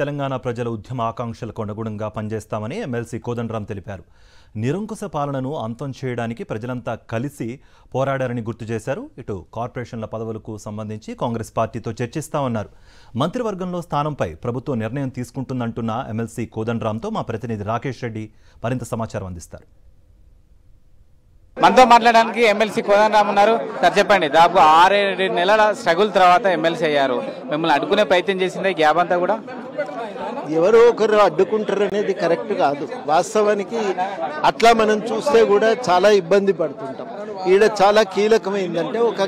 తెలంగాణ ప్రజల ఉద్యమ ఆకాంక్షలకు అనుగుణంగా పనిచేస్తామని ఎమ్మెల్సీ కోదండరాం తెలిపారు. నిరంకుశ పాలనను అంతం చేయడానికి ప్రజలంతా కలిసి పోరాడారని గుర్తు చేశారు. ఇటు కార్పొరేషన్ల పదవులకు సంబంధించి కాంగ్రెస్ పార్టీతో చర్చిస్తామన్నారు. మంత్రివర్గంలో స్థానంపై ప్రభుత్వం నిర్ణయం తీసుకుంటుందంటున్న ఎమ్మెల్సీ కోదండరాంతో మా ప్రతినిధి రాకేష్ రెడ్డి మరింత సమాచారం అందిస్తారు. మనతో మాట్లాడడానికి ఎమ్మెల్సీ కోదండరాం ఉన్నారు. సార్ చెప్పండి, దాదాపు 6-7 నెలల స్ట్రగుల్ తర్వాత ఎమ్మెల్సీ అయ్యారు. మిమ్మల్ని అడ్డుకునే ప్రయత్నం చేసిందే గ్యాప్ అంతా కూడా ఎవరో ఒకరు అడ్డుకుంటారు అనేది కరెక్ట్ కాదు. వాస్తవానికి అట్లా మనం చూస్తే కూడా చాలా ఇబ్బంది పడుతుంటాం. ఈడ చాలా కీలకమైందంటే ఒక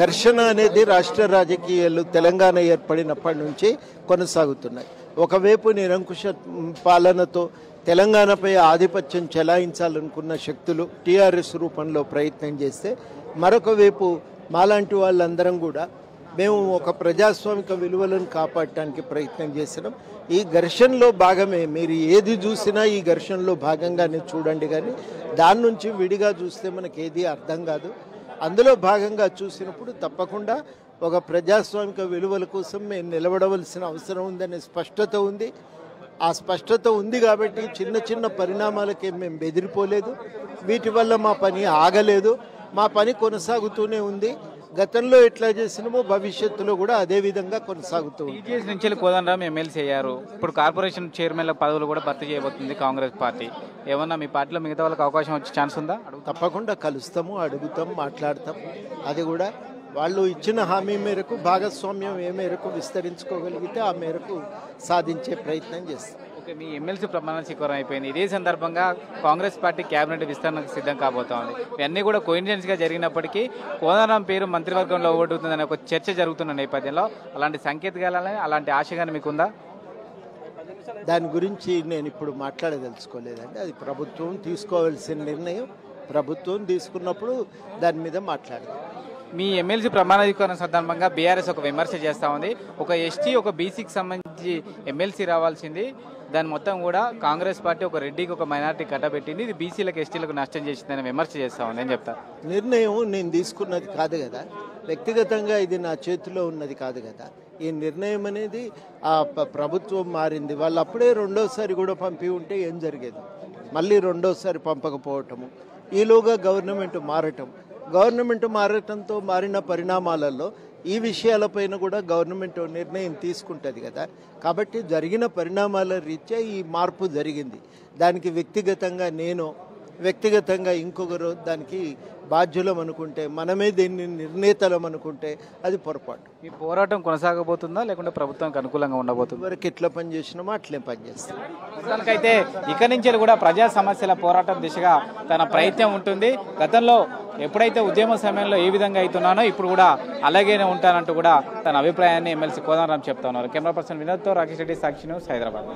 ఘర్షణ అనేది రాష్ట్ర రాజకీయాలు తెలంగాణ ఏర్పడినప్పటి నుంచి కొనసాగుతున్నాయి. ఒకవైపు నిరంకుశ పాలనతో తెలంగాణపై ఆధిపత్యం చెలాయించాలనుకున్న శక్తులు టీఆర్ఎస్ రూపంలో ప్రయత్నం చేస్తే, మరొక వైపు మాలాంటి వాళ్ళందరం కూడా మేము ఒక ప్రజాస్వామిక విలువలను కాపాడటానికి ప్రయత్నం చేసినాం. ఈ ఘర్షణలో భాగమే. మీరు ఏది చూసినా ఈ ఘర్షణలో భాగంగానే చూడండి, కానీ దాని నుంచి విడిగా చూస్తే మనకి ఏది అర్థం కాదు. అందులో భాగంగా చూసినప్పుడు తప్పకుండా ఒక ప్రజాస్వామిక విలువల కోసం మేము నిలబడవలసిన అవసరం ఉందనే స్పష్టత ఉంది. ఆ స్పష్టత ఉంది కాబట్టి చిన్న చిన్న పరిణామాలకే మేము బెదిరిపోలేదు. వీటి వల్ల మా పని ఆగలేదు. మా పని కొనసాగుతూనే ఉంది. గతంలో ఎట్లా చేసినామో భవిష్యత్తులో కూడా అదే విధంగా కొనసాగుతూ ఉంది. టీజీఎస్ నుంచి కోదండరాం ఎమ్మెల్సీ అయ్యారు. ఇప్పుడు కార్పొరేషన్ చైర్మన్ల పదవులు కూడా భర్తీ చేయబోతుంది కాంగ్రెస్ పార్టీ. ఏమన్నా మీ పార్టీలో మిగతా వాళ్ళకి అవకాశం వచ్చే ఛాన్స్ ఉందా? తప్పకుండా కలుస్తాము, అడుగుతాం, మాట్లాడతాం. అది కూడా వాళ్ళు ఇచ్చిన హామీ మేరకు భాగస్వామ్యం ఏ మేరకు విస్తరించుకోగలిగితే ఆ మేరకు సాధించే ప్రయత్నం చేస్తాం. ఓకే, మీ ఎమ్మెల్సీ ప్రమాణ స్వీకారం అయిపోయింది. ఇదే సందర్భంగా కాంగ్రెస్ పార్టీ కేబినెట్ విస్తరణకు సిద్ధం కాబోతోంది. ఇవన్నీ కూడా కోయిన్సిడెన్స్గా జరిగినప్పటికీ కోదండరాం పేరు మంత్రివర్గంలో ఓడుతుందనే ఒక చర్చ జరుగుతున్న నేపథ్యంలో అలాంటి సంకేతాలని, అలాంటి ఆశగానే మీకుందా? దాని గురించి నేను ఇప్పుడు మాట్లాడదలుచుకోలేదండి. అది ప్రభుత్వం తీసుకోవాల్సిన నిర్ణయం. ప్రభుత్వం తీసుకున్నప్పుడు దాని మీద మాట్లాడదాం. మీ ఎమ్మెల్సీ ప్రమాణ స్వీకారం సందర్భంగా బీఆర్ఎస్ ఒక విమర్శ చేస్తూ ఉంది. ఒక ఎస్టీ, ఒక బీసీకి సంబంధించి ఎమ్మెల్సీ రావాల్సింది, దాని మొత్తం కూడా కాంగ్రెస్ పార్టీ ఒక రెడ్డికి, ఒక మైనార్టీ కట్టబెట్టింది. ఇది బీసీలకు, ఎస్టీలకు నష్టం చేసిందని విమర్శ చేస్తూ ఉంది. అని చెప్తా. నిర్ణయం నేను తీసుకున్నది కాదు కదా, వ్యక్తిగతంగా ఇది నా చేతిలో ఉన్నది కాదు కదా. ఈ నిర్ణయం అనేది ఆ ప్రభుత్వం మారింది. వాళ్ళు అప్పుడే రెండోసారి కూడా పంపి ఉంటే ఏం జరిగేది? మళ్ళీ రెండోసారి పంపకపోవటము, ఈలోగా గవర్నమెంట్ మారటంతో మారిన పరిణామాలలో ఈ విషయాలపైన కూడా గవర్నమెంట్ నిర్ణయం తీసుకుంటుంది కదా. కాబట్టి జరిగిన పరిణామాల రీత్యా ఈ మార్పు జరిగింది. దానికి వ్యక్తిగతంగా ఇంకొకరు దానికి బాధ్యులం అనుకుంటే, మనమే దీన్ని నిర్ణేతలం అనుకుంటే అది పొరపాటు. ఈ పోరాటం కొనసాగబోతుందా లేకుంటే ప్రభుత్వానికి అనుకూలంగా ఉండబోతుంది? వరకు ఎట్లా పనిచేసినామో అట్లే పనిచేస్తాం. ప్రస్తుతానికైతే ఇక నుంచి కూడా ప్రజా సమస్యల పోరాటం దిశగా తన ప్రయత్నం ఉంటుంది. గతంలో ఎప్పుడైతే ఉద్యమ సమయంలో ఏ విధంగా అవుతున్నానో ఇప్పుడు కూడా అలాగేనే ఉంటానంటూ కూడా తన అభిప్రాయాన్ని ఎమ్మెల్సీ కోదండరాం చెప్తా ఉన్నారు. కెమెరా పర్సన్ వినోద్తో రాకేష్ రెడ్డి, సాక్షి న్యూస్, హైదరాబాద్.